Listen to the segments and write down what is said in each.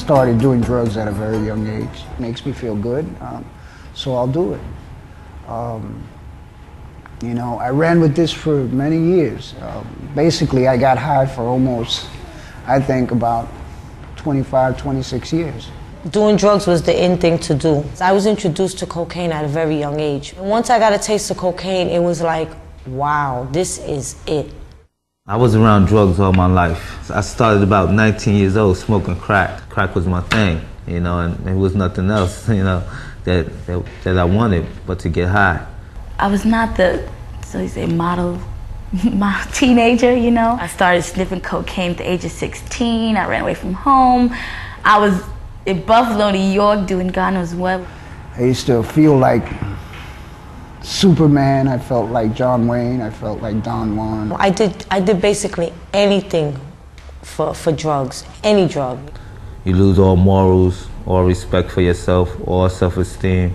started doing drugs at a very young age. It makes me feel good, so I'll do it. You know, I ran with this for many years. Basically, I got high for almost, I think, about 25, 26 years. Doing drugs was the in thing to do. I was introduced to cocaine at a very young age. And once I got a taste of cocaine, it was like, wow, this is it. I was around drugs all my life. I started about 19 years old smoking crack. Crack was my thing, you know, and there was nothing else, you know, that I wanted but to get high. I was not the, so you say, model teenager, you know. I started sniffing cocaine at the age of 16. I ran away from home. I was in Buffalo, New York, doing God knows what. I used to feel like Superman. I felt like John Wayne. I felt like Don Juan. I did basically anything for drugs, any drug. You lose all morals, all respect for yourself, all self-esteem,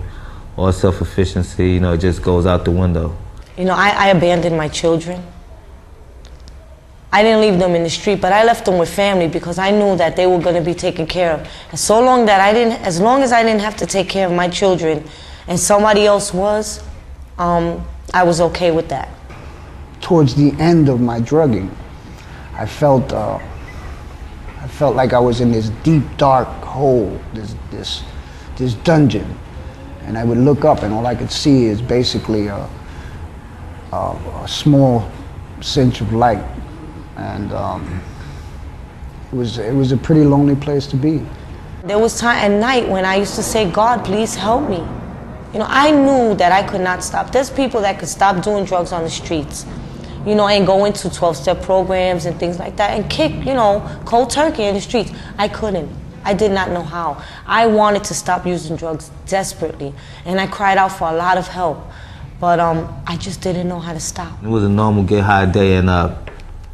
all self-efficiency. You know, it just goes out the window. You know, I abandoned my children. I didn't leave them in the street, but I left them with family because I knew that they were going to be taken care of. And so long that as long as I didn't have to take care of my children and somebody else was, I was okay with that. Towards the end of my drugging, I felt like I was in this deep, dark hole, this dungeon. And I would look up and all I could see is basically a small cinch of light. And it was a pretty lonely place to be. There was time at night when I used to say, God, please help me. You know, I knew that I could not stop. There's people that could stop doing drugs on the streets, you know, and go into 12-step programs and things like that and kick, you know, cold turkey in the streets. I couldn't. I did not know how. I wanted to stop using drugs desperately, and I cried out for a lot of help, but I just didn't know how to stop. It was a normal get high day, and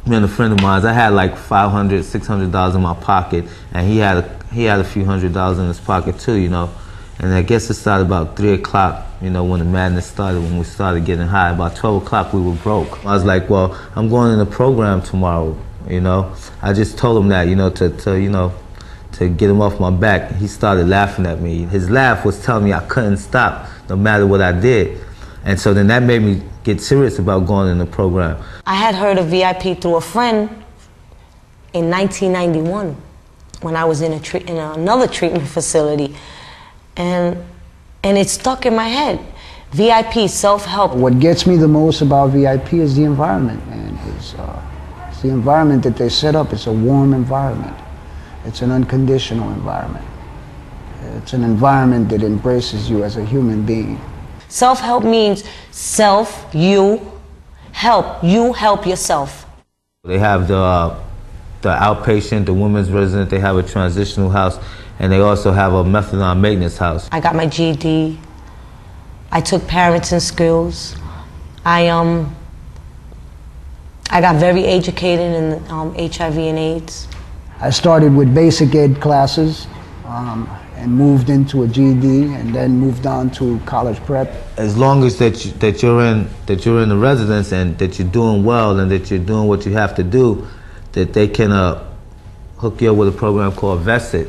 me and a friend of mine, I had like $500, $600 in my pocket, and he had a few $100s in his pocket too, you know. And I guess it started about 3 o'clock, you know, when the madness started, when we started getting high. About 12 o'clock, we were broke. I was like, well, I'm going in a program tomorrow, you know. I just told him that, you know, to get him off my back. He started laughing at me. His laugh was telling me I couldn't stop, no matter what I did. And so then that made me get serious about going in the program. I had heard of VIP through a friend in 1991 when I was in another treatment facility. And it stuck in my head. VIP, self-help. What gets me the most about VIP is the environment, man. It's the environment that they set up. It's a warm environment. It's an unconditional environment. It's an environment that embraces you as a human being. Self-help means you help yourself. They have the outpatient, the women's resident, they have a transitional house, and they also have a methadone maintenance house. I got my GED. I took parenting skills. I got very educated in HIV and AIDS. I started with basic ed classes and moved into a GED, and then moved on to college prep. As long as that you're in the residence and that you're doing well and that you're doing what you have to do, that they can hook you up with a program called VEST,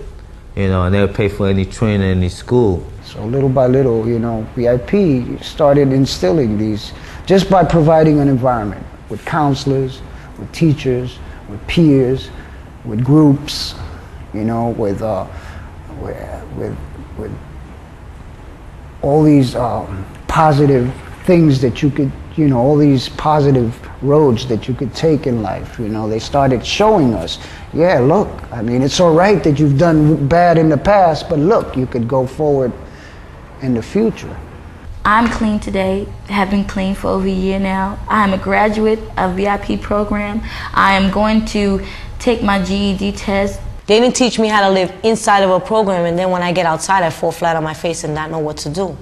you know, and they'll pay for any training in any school. So little by little, you know, VIP started instilling these just by providing an environment with counselors, with teachers, with peers, with groups, you know, with all these positive things that you could, you know, all these positive roads that you could take in life. You know, they started showing us, yeah, look, I mean, it's all right that you've done bad in the past, but look, you could go forward in the future. I'm clean today, have been clean for over a year now. I'm a graduate of VIP program. I am going to take my GED test. They didn't teach me how to live inside of a program, and then when I get outside, I fall flat on my face and not know what to do.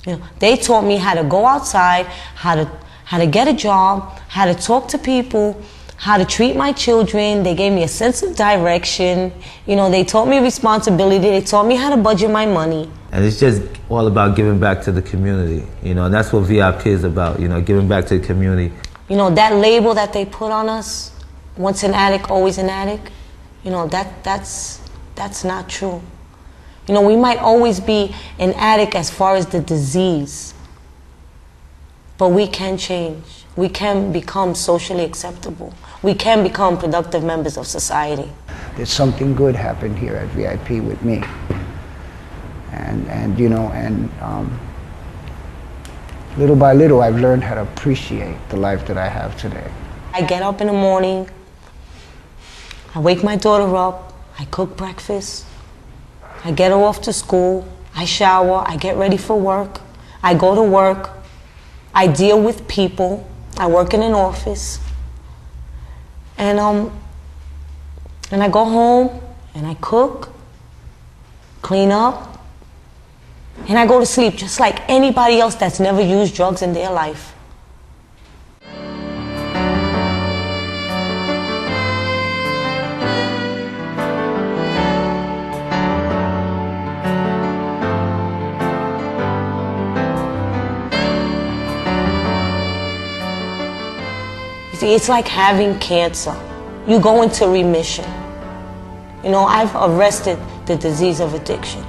You know, they taught me how to go outside, how to get a job, how to talk to people, how to treat my children. They gave me a sense of direction. You know, they taught me responsibility. They taught me how to budget my money. And it's just all about giving back to the community, you know, and that's what VIP is about, you know, giving back to the community. You know, that label that they put on us, once an addict, always an addict, you know, that's That's not true. You know, we might always be an addict as far as the disease, but we can change. We can become socially acceptable. We can become productive members of society. There's something good happened here at VIP with me. And you know, little by little, I've learned how to appreciate the life that I have today. I get up in the morning, I wake my daughter up, I cook breakfast, I get her off to school, I shower, I get ready for work, I go to work, I deal with people, I work in an office, and I go home and I cook, clean up, and I go to sleep just like anybody else that's never used drugs in their life. You see, it's like having cancer. You go into remission. You know, I've arrested the disease of addiction.